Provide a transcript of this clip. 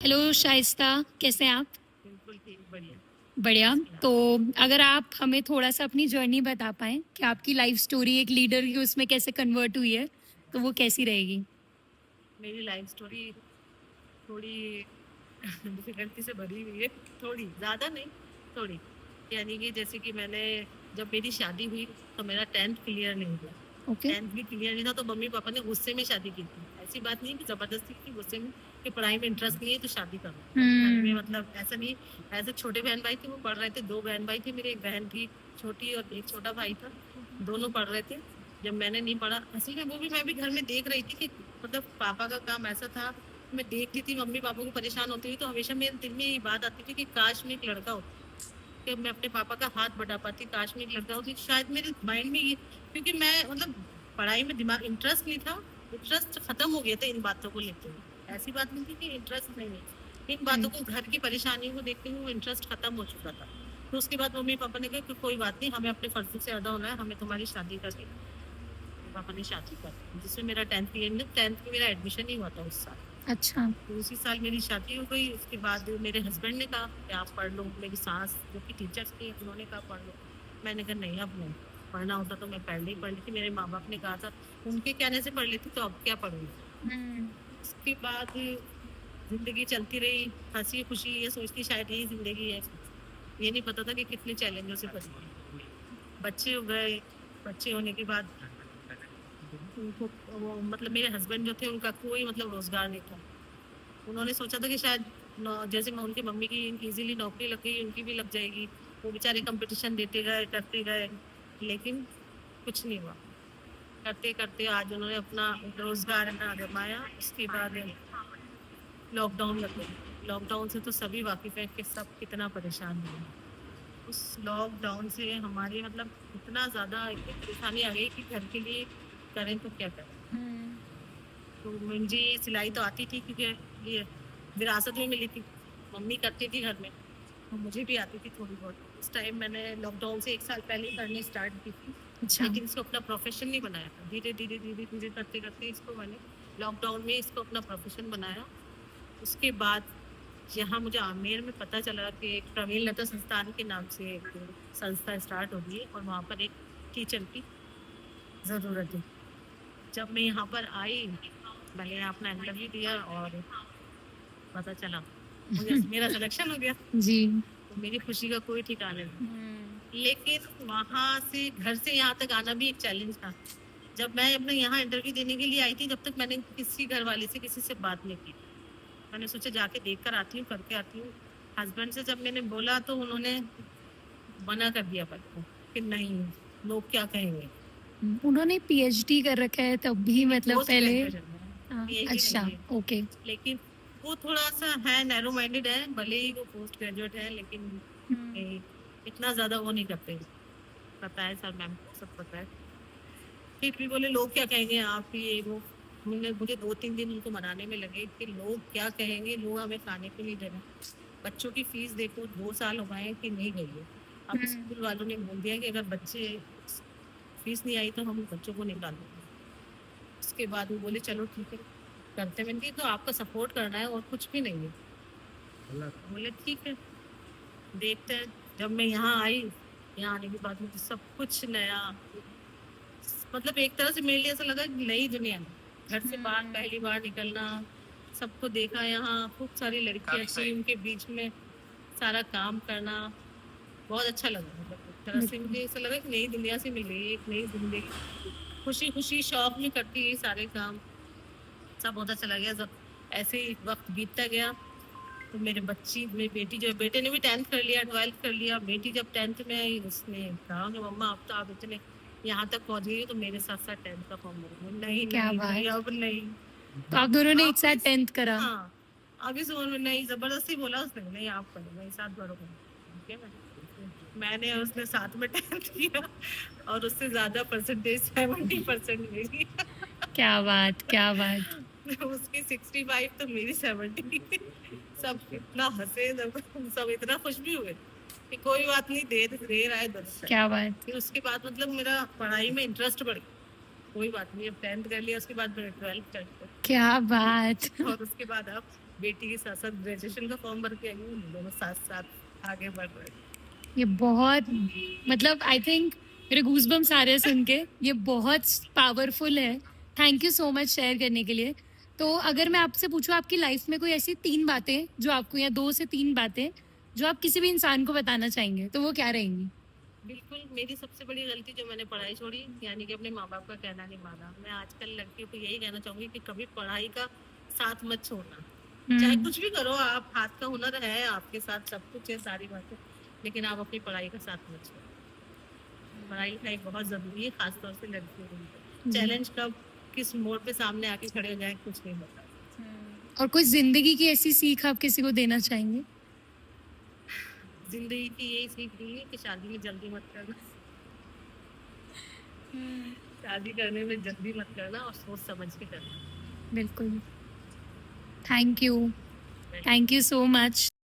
Hello Shaista, कैसे हैं आप? बिल्कुल ठीक, बढ़िया। बढ़िया। First class. तो अगर आप हमें थोड़ा सा अपनी जर्नी बता पाएँ कि आपकी लाइफ स्टोरी एक लीडर की उसमें कैसे कन्वर्ट हुई है, तो वो कैसी रहेगी? मेरी लाइफ स्टोरी थोड़ी डिफिकल्टी से भरी हुई है। थोड़ी ज़्यादा नहीं, थोड़ी। यानी कि जैसे कि मैंने जब मेरी शादी हुई तो मेरा 10th क्लियर नहीं हुआ। ओके। 10th भी क्लियर नहीं था तो मम्मी पापा ने गुस्से में शादी की थी। ऐसी बात नहीं कि जबरदस्ती की, गुस्से में कि पढ़ाई में इंटरेस्ट नहीं है तो शादी करो। घर में हुँ। मतलब ऐसा नहीं। ऐसे छोटे बहन भाई थे, वो पढ़ रहे थे। 2 बहन भाई थे मेरे, एक बहन थी छोटी और एक छोटा भाई था। दोनों पढ़ रहे थे। जब मैंने नहीं पढ़ा, असल में वो भी मैं भी घर में देख रही थी कि मतलब पापा का काम ऐसा था। मैं देखती थी मम्मी पापा को परेशान होती हुई, तो हमेशा मेरे दिल में ये बात आती थी कि काश मैं एक लड़का होता, कि मैं अपने पापा का हाथ बटा पाती। काश मैं एक लड़का होती, शायद मेरे माइंड में ये, क्योंकि मैं मतलब पढ़ाई में दिमाग इंटरेस्ट नहीं था। इंटरेस्ट खत्म हो गया था इन बातों को लेकर। ऐसी बात नहीं थी कि इंटरेस्ट नहीं है, इन बातों हुँ। को, घर की परेशानियों को देखते हुए इंटरेस्ट खत्म हो चुका था। तो उसके बाद मम्मी पापा ने कहा कि कोई बात नहीं, हमें अपने फर्जों से ज्यादा होना है, हमें तुम्हारी शादी करनी है। पापा ने शादी कर दी, जिसमें मेरा 10th में मेरा एडमिशन ही हुआ था उस साल। अच्छा। तो उसी साल मेरी शादी हो गई। उसके बाद मेरे हस्बैंड ने कहा कि आप पढ़ लो। मेरी सास जो कि टीचर्स थी, उन्होंने कहा पढ़ लो। मैंने कहा नहीं, अब नहीं। पढ़ना होता तो मैं पहले ही पढ़ ली थी। मेरे माँ बाप ने कहा था, उनके कहने से पढ़ लेती, तो अब क्या पढ़ूंगी। हुँ। उसके बाद जिंदगी चलती रही, हंसी खुशी, ये सोचती शायद यही जिंदगी है। ये नहीं पता था कि कितने चैलेंजों से बचती। बच्चे हो गए। बच्चे होने के बाद उनको मतलब मेरे हस्बैंड जो थे, उनका कोई मतलब रोजगार नहीं था। उन्होंने सोचा था कि शायद जैसे मैं उनकी मम्मी की इजीली नौकरी लग गई, उनकी भी लग जाएगी। वो बेचारे कंपटीशन देते गए, करते गए, लेकिन कुछ नहीं हुआ। करते करते आज उन्होंने अपना रोजगार ना जमाया। उसके बाद लॉकडाउन लग गई। लॉकडाउन से तो सभी वाकिफ है कि सब कितना परेशान हुए। उस लॉकडाउन से हमारी मतलब इतना ज्यादा इतनी परेशानी आ गई कि घर के लिए करें तो क्या करें। हुँ। तो मुझे सिलाई तो आती थी, क्योंकि ये विरासत में मिली थी। मम्मी करती थी घर में, तो मुझे भी आती थी थोड़ी बहुत। उस टाइम मैंने लॉकडाउन से 1 साल पहले करनी स्टार्ट की थी। अच्छा। लेकिन इसको अपना प्रोफेशन नहीं बनाया था। धीरे धीरे धीरे धीरे करते करते इसको मैंने लॉकडाउन में इसको अपना प्रोफेशन बनाया। उसके बाद यहाँ मुझे आमेर में पता चला कि एक प्रवीण लता संस्थान के नाम से एक संस्था स्टार्ट हो गई है, और वहाँ पर एक टीचर की जरूरत है। जब मैं यहाँ पर आई, मैंने अपना इंटरव्यू दिया और पता चला मुझे मेरा सिलेक्शन हो गया। जी। तो मेरी खुशी का कोई ठिकाना नहीं। हुँ। लेकिन वहां से, घर से यहाँ तक आना भी एक चैलेंज था। जब मैं अपने यहाँ इंटरव्यू देने के लिए आई थी, जब तक मैंने किसी घर वाले से किसी से बात नहीं की। मैंने सोचा जाके देख कर आती हूँ, करके आती हूँ। हस्बैंड से जब मैंने बोला तो उन्होंने मना कर दिया पर कि नहीं, लोग क्या कहेंगे। उन्होंने पीएचडी कर रखा है तब भी नहीं नहीं, मतलब पोस्ट पहले। ग्रेजुएशन में, पीएचडी अच्छा। नहीं है। ओके। लेकिन वो थोड़ा सा है, नैरो माइंडेड है, भले ही वो पोस्ट ग्रेजुएट है, लेकिन हुँ। ए, इतना ज्यादा वो नहीं करते। पता है सर, मैम को सब पता है। फिर भी बोले लोग क्या कहेंगे, आप ये वो। मुझे 2-3 दिन उनको मनाने में लगे कि लोग क्या कहेंगे, लोग हमें खाने को नहीं दे रहे। बच्चों की फीस देखो, 2 साल हो गए हैं कि नहीं गई है। अब हुँ। स्कूल वालों ने बोल दिया कि अगर बच्चे फीस नहीं आई तो हम बच्चों को निकाल देंगे। उसके बाद वो बोले चलो ठीक है, करते। मैंने कहा, तो आपका सपोर्ट करना है और कुछ भी नहीं है। बोले ठीक है, देखते हैं। जब मैं यहाँ आई, यहाँ आने के बाद मुझे सब कुछ नया, मतलब एक तरह से मेरे लिए ऐसा लगा कि नई दुनिया में, घर से बाहर हुँ। पहली बार निकलना। सबको देखा, यहाँ खूब सारी लड़कियां थी, उनके बीच में सारा काम करना बहुत अच्छा लगा। मतलब एक तरह से मुझे ऐसा लगा कि नई दुनिया से मिली, एक नई जिंदगी। खुशी खुशी शौक में करती है सारे काम। सब बहुत अच्छा लगा। जब ऐसे ही वक्त बीतता गया, तो मेरी बेटी, जो बेटे ने भी 10th कर लिया, 12th कर लिया। बेटी जब 10th में आई, उसने कहा कि मम्मा अब तो आप इतने यहाँ तक पहुंच गई हो, तो मेरे साथ साथ 10th का फॉर्म भरो। नहीं क्या नहीं नहीं, बात! अब नहीं। तो आप दोनों ने एक अब साथ इस 10th करा? हाँ, अब इस उम्र में नहीं, जबरदस्ती बोला उसने, नहीं आप करो, मेरे साथ भरो। ठीक है, मैंने और उसने साथ में 10th किया, और उससे ज्यादा परसेंटेज 70% मेरी। क्या बात! क्या बात! उसकी 65 तो मेरी 70। सब इतना हंसे, सब इतना खुश भी हुए कि कोई बात नहीं, दे दे रहा है 10। क्या बात! फिर उसके बाद मतलब मेरा पढ़ाई में इंटरेस्ट बढ़ गया। कोई बात नहीं, अब 10th कर लिया, उसके बाद मैंने 12th कर लिया। क्या बात! और उसके बाद अब बेटी के साथ साथ ग्रेजुएशन का फॉर्म भर के आई हूँ, दोनों साथ साथ आगे बढ़ रहे हैं। ये बहुत, मतलब आई थिंक मेरे गूज़बम्स आ रहे हैं सुन के, ये बहुत पावरफुल है। Thank you so much share करने के लिए। तो अगर मैं आपसे पूछूं, आपकी लाइफ में कोई ऐसी 3 बातें जो आपको, या 2 से 3 बातें जो आप किसी भी इंसान को बताना चाहेंगे, तो वो क्या रहेंगी? बिल्कुल, मेरी सबसे बड़ी गलती जो मैंने पढ़ाई छोड़ी, यानी कि अपने माँ बाप का कहना नहीं माना। मैं आजकल लड़कियों को यही कहना चाहूंगी कि कभी पढ़ाई का साथ मत छोड़ना। चाहे कुछ भी करो आप, हाथ का हुनर है आपके साथ, सब कुछ है, सारी बातें, लेकिन आप अपनी पढ़ाई का साथ मत छोड़ो। पढ़ाई लिखाई बहुत जरूरी है, खासतौर से लड़कियों के लिए। चैलेंज कब किस मोड़ पे सामने आके खड़े हो जाए कुछ नहीं पता। और कोई जिंदगी की ऐसी सीख आप किसी को देना चाहेंगे? जिंदगी की यही सीख दी है कि शादी में जल्दी मत करना। शादी करने में जल्दी मत करना और सोच समझ के करना। बिल्कुल। Thank you so much.